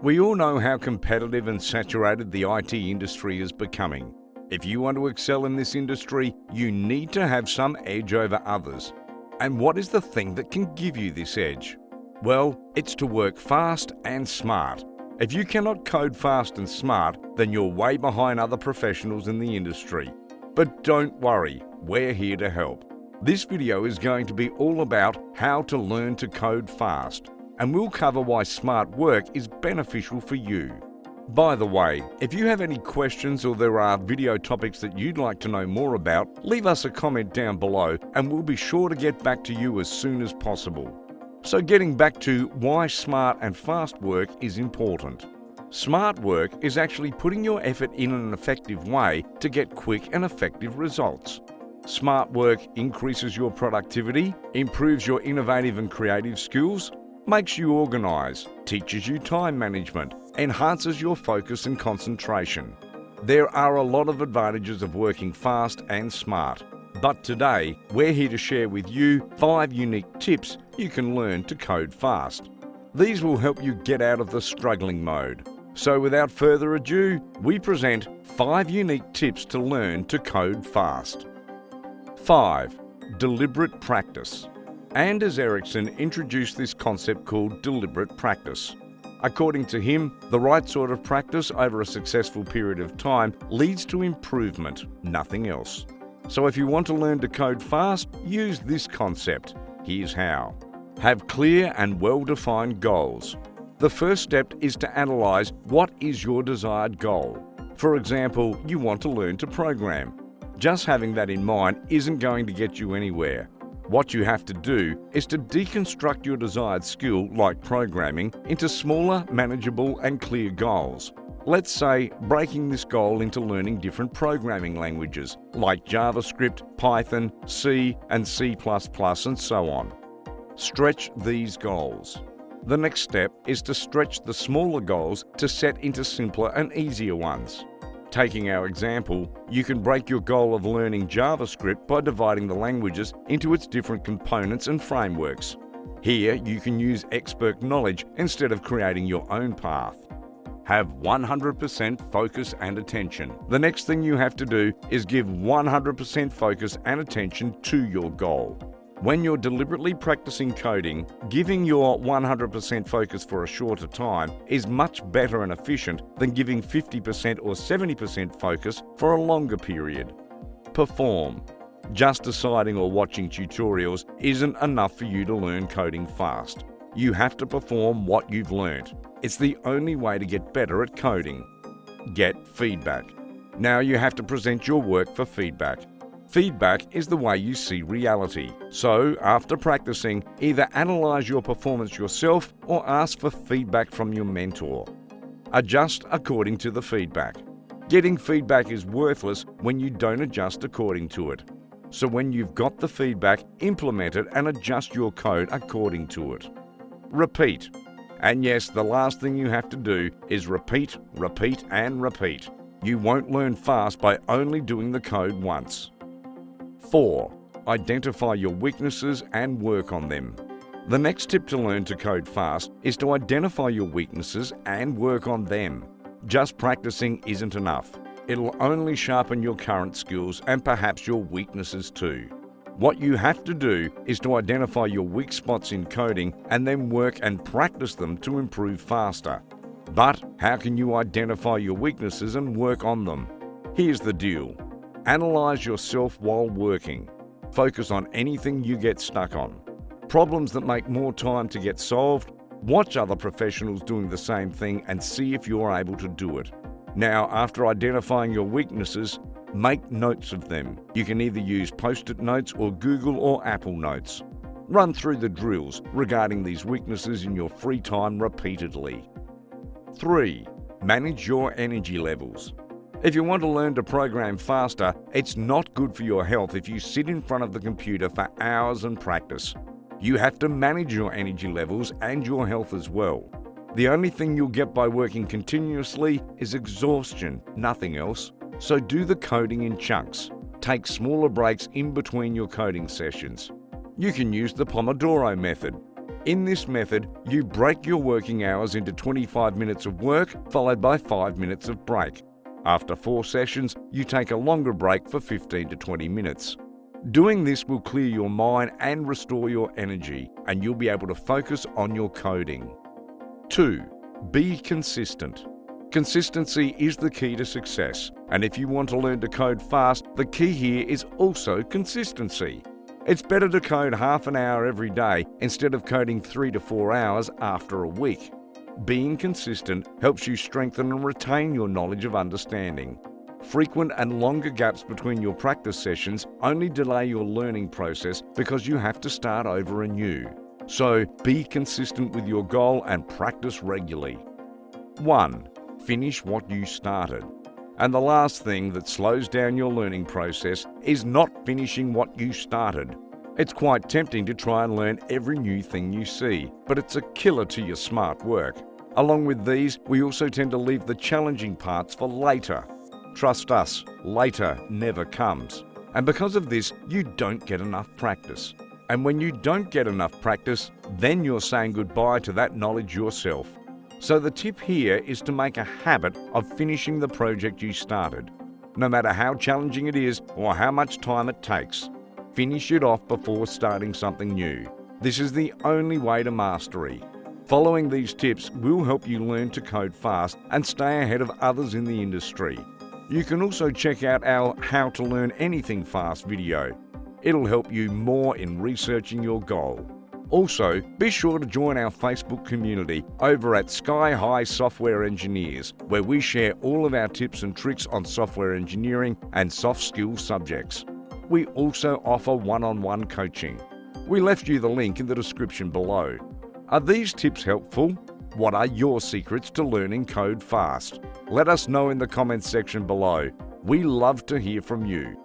We all know how competitive and saturated the IT industry is becoming. If you want to excel in this industry, you need to have some edge over others. And what is the thing that can give you this edge? Well, it's to work fast and smart. If you cannot code fast and smart, then you're way behind other professionals in the industry. But don't worry, we're here to help. This video is going to be all about how to learn to code fast, and we'll cover why smart work is beneficial for you. By the way, if you have any questions or there are video topics that you'd like to know more about, leave us a comment down below and we'll be sure to get back to you as soon as possible. So getting back to why smart and fast work is important. Smart work is actually putting your effort in an effective way to get quick and effective results. Smart work increases your productivity, improves your innovative and creative skills, makes you organise, teaches you time management, enhances your focus and concentration. There are a lot of advantages of working fast and smart, but today we're here to share with you 5 unique tips you can learn to code fast. These will help you get out of the struggling mode. So without further ado, we present 5 unique tips to learn to code fast. 5. Deliberate practice. Anders Ericsson introduced this concept called deliberate practice. According to him, the right sort of practice over a successful period of time leads to improvement, nothing else. So if you want to learn to code fast, use this concept. Here's how. Have clear and well-defined goals. The first step is to analyze what is your desired goal. For example, you want to learn to program. Just having that in mind isn't going to get you anywhere. What you have to do is to deconstruct your desired skill, like programming, into smaller, manageable and clear goals. Let's say breaking this goal into learning different programming languages like JavaScript, Python, C and C++ and so on. Stretch these goals. The next step is to stretch the smaller goals to set into simpler and easier ones. Taking our example, you can break your goal of learning JavaScript by dividing the languages into its different components and frameworks. Here, you can use expert knowledge instead of creating your own path. Have 100% focus and attention. The next thing you have to do is give 100% focus and attention to your goal. When you're deliberately practicing coding, giving your 100% focus for a shorter time is much better and efficient than giving 50% or 70% focus for a longer period. Perform. Just deciding or watching tutorials isn't enough for you to learn coding fast. You have to perform what you've learnt. It's the only way to get better at coding. Get feedback. Now you have to present your work for feedback. Feedback is the way you see reality. So, after practicing, either analyze your performance yourself or ask for feedback from your mentor. Adjust according to the feedback. Getting feedback is worthless when you don't adjust according to it. So when you've got the feedback, implement it and adjust your code according to it. Repeat. And yes, the last thing you have to do is repeat, repeat and repeat. You won't learn fast by only doing the code once. 4. Identify your weaknesses and work on them. The next tip to learn to code fast is to identify your weaknesses and work on them. Just practicing isn't enough. It'll only sharpen your current skills and perhaps your weaknesses too. What you have to do is to identify your weak spots in coding and then work and practice them to improve faster. But how can you identify your weaknesses and work on them? Here's the deal. Analyze yourself while working. Focus on anything you get stuck on. Problems that make more time to get solved. Watch other professionals doing the same thing and see if you're able to do it. Now, after identifying your weaknesses, make notes of them. You can either use Post-it notes or Google or Apple Notes. Run through the drills regarding these weaknesses in your free time repeatedly. 3. Manage your energy levels. If you want to learn to program faster, it's not good for your health if you sit in front of the computer for hours and practice. You have to manage your energy levels and your health as well. The only thing you'll get by working continuously is exhaustion, nothing else. So do the coding in chunks. Take smaller breaks in between your coding sessions. You can use the Pomodoro method. In this method, you break your working hours into 25 minutes of work followed by 5 minutes of break. After 4 sessions, you take a longer break for 15 to 20 minutes. Doing this will clear your mind and restore your energy, and you'll be able to focus on your coding. 2. Be consistent. Consistency is the key to success, and if you want to learn to code fast, the key here is also consistency. It's better to code half an hour every day instead of coding 3 to 4 hours after a week. Being consistent helps you strengthen and retain your knowledge of understanding. Frequent and longer gaps between your practice sessions only delay your learning process because you have to start over anew. So be consistent with your goal and practice regularly. 1. Finish what you started. And the last thing that slows down your learning process is not finishing what you started. It's quite tempting to try and learn every new thing you see, but it's a killer to your smart work. Along with these, we also tend to leave the challenging parts for later. Trust us, later never comes. And because of this, you don't get enough practice. And when you don't get enough practice, then you're saying goodbye to that knowledge yourself. So the tip here is to make a habit of finishing the project you started. No matter how challenging it is or how much time it takes, finish it off before starting something new. This is the only way to mastery. Following these tips will help you learn to code fast and stay ahead of others in the industry. You can also check out our How to Learn Anything Fast video. It'll help you more in researching your goal. Also, be sure to join our Facebook community over at Sky High Software Engineers, where we share all of our tips and tricks on software engineering and soft skills subjects. We also offer one-on-one coaching. We left you the link in the description below. Are these tips helpful? What are your secrets to learning code fast? Let us know in the comments section below. We love to hear from you.